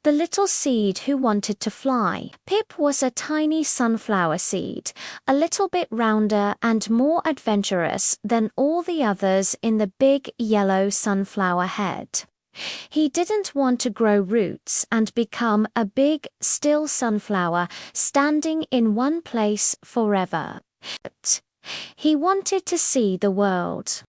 The little seed who wanted to fly. Pip was a tiny sunflower seed, a little bit rounder and more adventurous than all the others in the big yellow sunflower head. He didn't want to grow roots and become a big, still sunflower standing in one place forever. He wanted to see the world.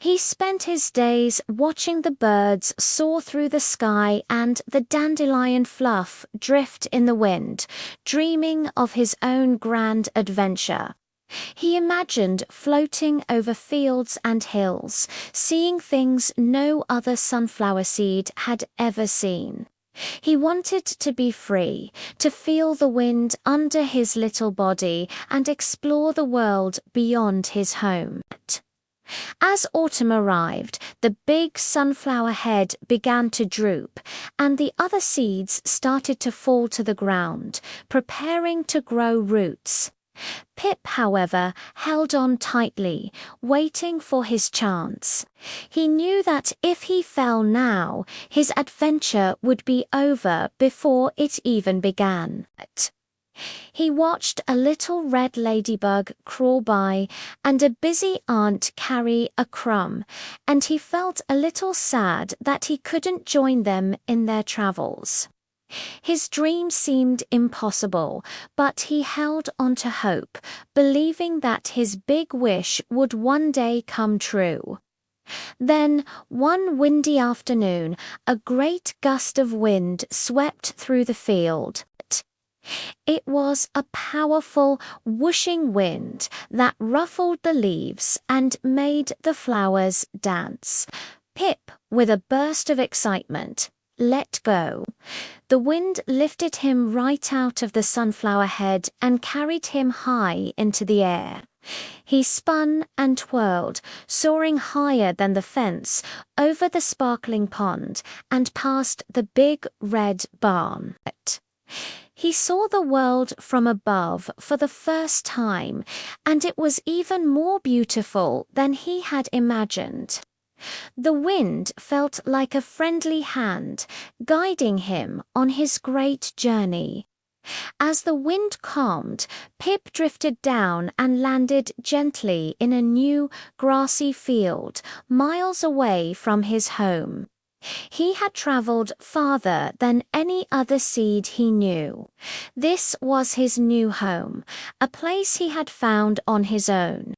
He spent his days watching the birds soar through the sky and the dandelion fluff drift in the wind, dreaming of his own grand adventure. He imagined floating over fields and hills, seeing things no other sunflower seed had ever seen. He wanted to be free, to feel the wind under his little body and explore the world beyond his home. As autumn arrived, the big sunflower head began to droop, and the other seeds started to fall to the ground, preparing to grow roots. Pip, however, held on tightly, waiting for his chance. He knew that if he fell now, his adventure would be over before it even began. He watched a little red ladybug crawl by and a busy ant carry a crumb, and he felt a little sad that he couldn't join them in their travels. His dream seemed impossible, but he held on to hope, believing that his big wish would one day come true. Then, one windy afternoon, a great gust of wind swept through the field. It was a powerful, whooshing wind that ruffled the leaves and made the flowers dance. Pip, with a burst of excitement, let go. The wind lifted him right out of the sunflower head and carried him high into the air. He spun and twirled, soaring higher than the fence, over the sparkling pond, and past the big red barn. He saw the world from above for the first time, and it was even more beautiful than he had imagined. The wind felt like a friendly hand, guiding him on his great journey. As the wind calmed, Pip drifted down and landed gently in a new, grassy field, miles away from his home. He had traveled farther than any other seed he knew. This was his new home, a place he had found on his own.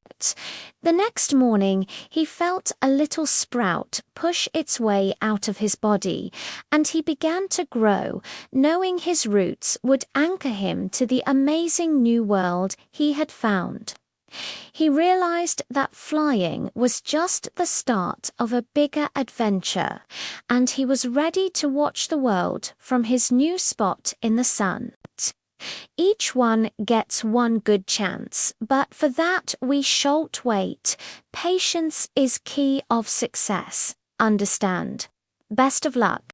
The next morning, he felt a little sprout push its way out of his body, and he began to grow, knowing his roots would anchor him to the amazing new world he had found. He realized that flying was just the start of a bigger adventure, and he was ready to watch the world from his new spot in the sun. Each one gets one good chance, but for that we shan't wait. Patience is key of success. Understand? Best of luck.